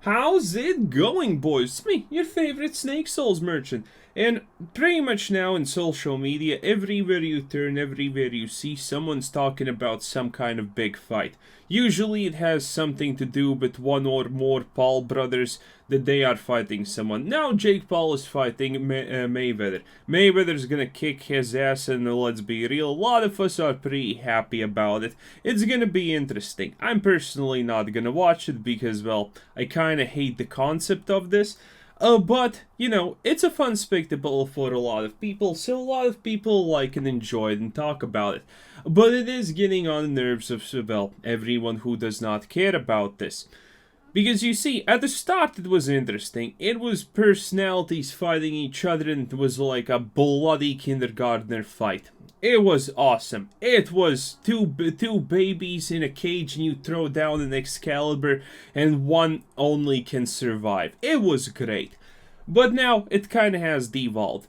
How's it going, boys? It's me, your favorite Snake Souls merchant. And pretty much now in social media, everywhere you turn, everywhere you see, someone's talking about some kind of big fight. Usually it has something to do with one or more Paul brothers that they are fighting someone. Now Jake Paul is fighting Mayweather. Mayweather's gonna kick his ass, and let's be real, a lot of us are pretty happy about it. It's gonna be interesting. I'm personally not gonna watch it because, well, I kinda hate the concept of this. But, it's a fun spectacle for a lot of people, so a lot of people like and enjoy it and talk about it. But it is getting on the nerves of, well, everyone who does not care about this. Because you see, at the start it was interesting. It was personalities fighting each other and it was like a bloody kindergartner fight. It was awesome. It was two babies in a cage and you throw down an Excalibur and one only can survive. It was great. But now it kind of has devolved.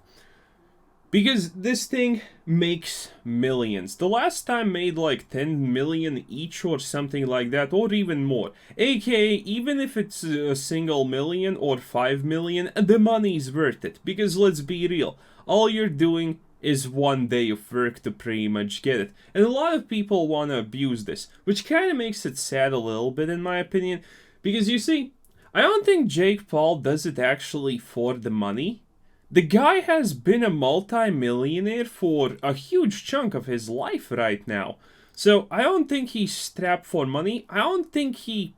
Because this thing makes millions. The last time made like 10 million each or something like that, or even more. AKA, even if it's a single million or 5 million, the money's worth it. Because let's be real, all you're doing is one day of work to pretty much get it. And a lot of people want to abuse this, which kind of makes it sad a little bit in my opinion. Because you see, I don't think Jake Paul does it actually for the money. The guy has been a multi-millionaire for a huge chunk of his life right now. So I don't think he's strapped for money. I don't think he,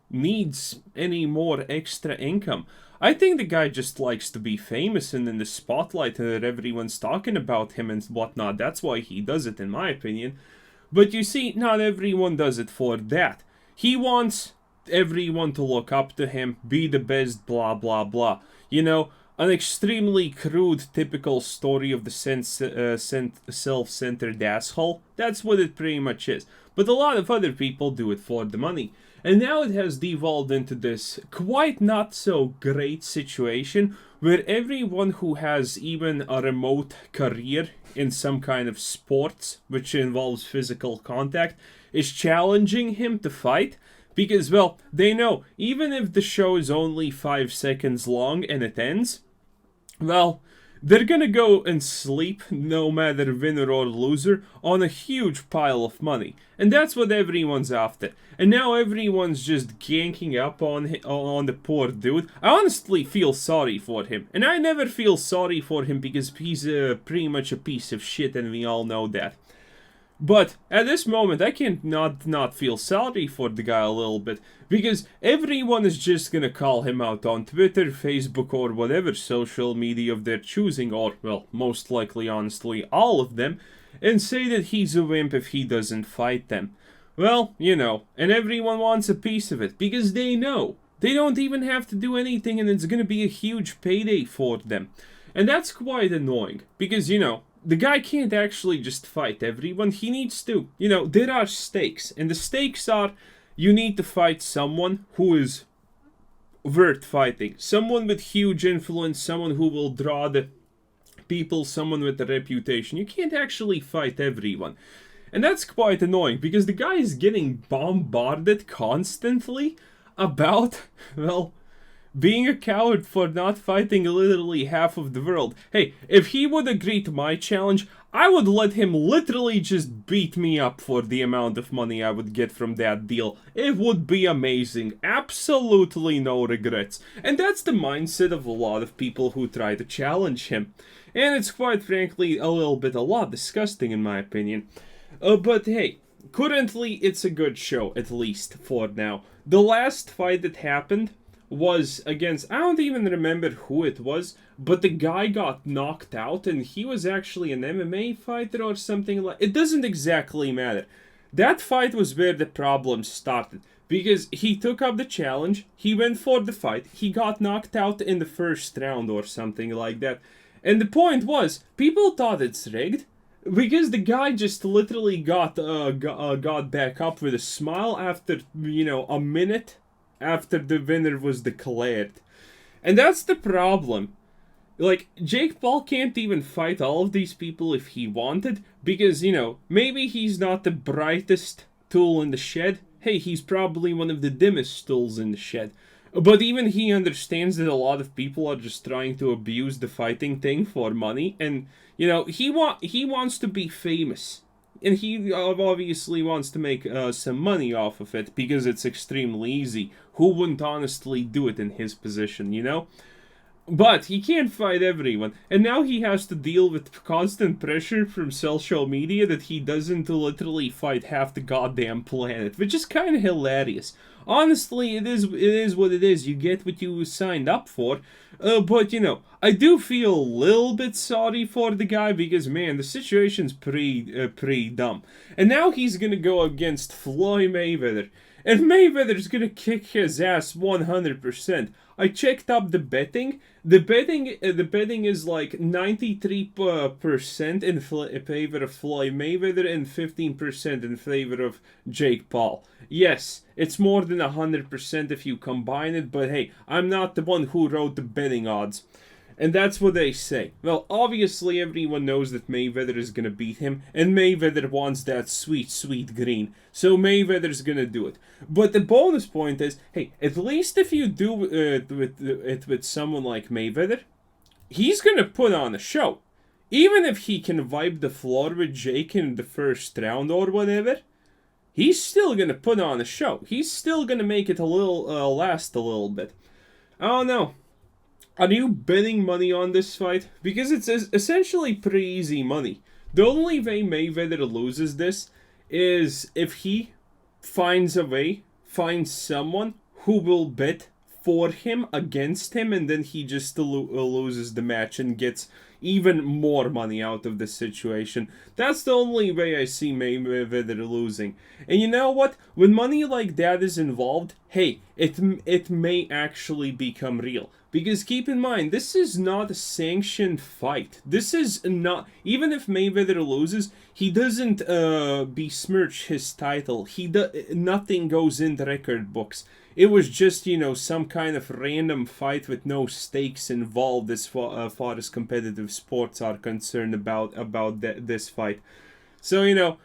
needs any more extra income. I think the guy just likes to be famous and in the spotlight and that everyone's talking about him and whatnot. That's why he does it, in my opinion. But you see, not everyone does it for that. He wants everyone to look up to him, be the best, blah, blah, blah. An extremely crude, typical story of the self-centered asshole. That's what it pretty much is. But a lot of other people do it for the money. And now it has devolved into this quite not so great situation where everyone who has even a remote career in some kind of sports, which involves physical contact, is challenging him to fight. Because, well, they know, even if the show is only 5 seconds long and it ends, well, they're gonna go and sleep, no matter winner or loser, on a huge pile of money. And that's what everyone's after. And now everyone's just ganking up on the poor dude. I honestly feel sorry for him. And I never feel sorry for him because he's pretty much a piece of shit and we all know that. But at this moment, I can't not feel sorry for the guy a little bit, because everyone is just gonna call him out on Twitter, Facebook, or whatever social media of their choosing, or, well, most likely, honestly, all of them, and say that he's a wimp if he doesn't fight them. Well, and everyone wants a piece of it, because they know. They don't even have to do anything, and it's gonna be a huge payday for them. And that's quite annoying, because, the guy can't actually just fight everyone. He needs to, there are stakes. And the stakes are, you need to fight someone who is worth fighting. Someone with huge influence, someone who will draw the people, someone with a reputation. You can't actually fight everyone. And that's quite annoying, because the guy is getting bombarded constantly about, well, being a coward for not fighting literally half of the world. Hey, if he would agree to my challenge, I would let him literally just beat me up for the amount of money I would get from that deal. It would be amazing. Absolutely no regrets. And that's the mindset of a lot of people who try to challenge him. And it's quite frankly a lot disgusting in my opinion. But hey, currently it's a good show, at least for now. The last fight that happened was against, I don't even remember who it was, but the guy got knocked out and he was actually an MMA fighter or something like. It doesn't exactly matter. That fight was where the problem started, because he took up the challenge, he went for the fight, he got knocked out in the first round or something like that. And the point was, people thought it's rigged, because the guy just literally got back up with a smile after, a minute after the winner was declared. And that's the problem. Like, Jake Paul can't even fight all of these people if he wanted, because, maybe he's not the brightest tool in the shed. Hey, he's probably one of the dimmest tools in the shed. But even he understands that a lot of people are just trying to abuse the fighting thing for money, and he wants to be famous, and he obviously wants to make some money off of it because it's extremely easy. Who wouldn't honestly do it in his position? But he can't fight everyone, and now he has to deal with constant pressure from social media that he doesn't literally fight half the goddamn planet, which is kind of hilarious. Honestly, it is what it is. You get what you signed up for. But I do feel a little bit sorry for the guy because man, the situation's pretty dumb. And now he's gonna go against Floyd Mayweather. And Mayweather's gonna kick his ass 100%. I checked up the betting. The betting is like 93% in favor of Floyd Mayweather and 15% in favor of Jake Paul. Yes, it's more than 100% if you combine it, but hey, I'm not the one who wrote the betting odds. And that's what they say. Well, obviously everyone knows that Mayweather is gonna beat him, and Mayweather wants that sweet, sweet green. So Mayweather's gonna do it. But the bonus point is, hey, at least if you do it with someone like Mayweather, he's gonna put on a show. Even if he can wipe the floor with Jake in the first round or whatever, he's still gonna put on a show. He's still gonna make it a little last a little bit. I don't know. Are you betting money on this fight? Because it's essentially pretty easy money. The only way Mayweather loses this is if he finds someone who will bet for him against him, and then he just loses the match and gets even more money out of the situation. That's the only way I see Mayweather losing. And you know what? When money like that is involved, hey, it may actually become real. Because keep in mind, this is not a sanctioned fight. This is not... Even if Mayweather loses, he doesn't besmirch his title. Nothing goes in the record books. It was just, some kind of random fight with no stakes involved as far as competitive sports are concerned about this fight. So,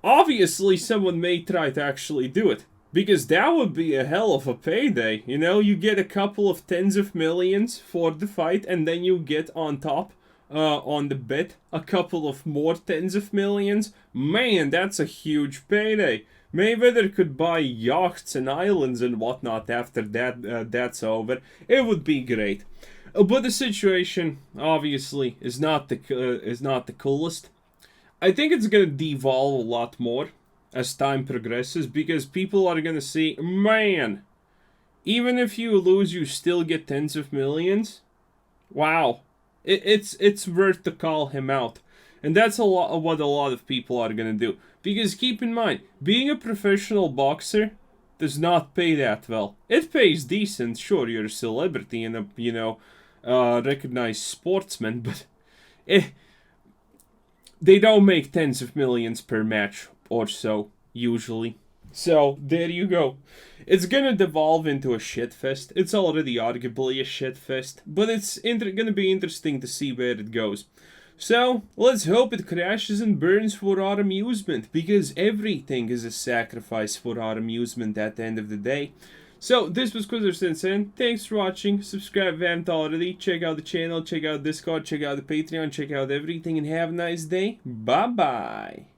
obviously someone may try to actually do it. Because that would be a hell of a payday. You get a couple of tens of millions for the fight, and then you get on top, on the bet, a couple of more tens of millions. Man, that's a huge payday. Mayweather could buy yachts and islands and whatnot after that's over. It would be great. But the situation, obviously, is not the coolest. I think it's gonna devolve a lot more as time progresses, because people are gonna see, man, even if you lose, you still get tens of millions. Wow, it's worth to call him out, and that's what a lot of people are gonna do. Because keep in mind, being a professional boxer does not pay that well. It pays decent, sure, you're a celebrity and a recognized sportsman, but they don't make tens of millions per match or so, usually. So, there you go. It's gonna devolve into a shitfest. It's already arguably a shitfest, but it's gonna be interesting to see where it goes. So, let's hope it crashes and burns for our amusement, because everything is a sacrifice for our amusement at the end of the day. So, this was Quizzer Thanks for watching. Subscribe if you haven't already. Check out the channel, check out Discord, check out the Patreon, check out everything, and have a nice day. Bye-bye.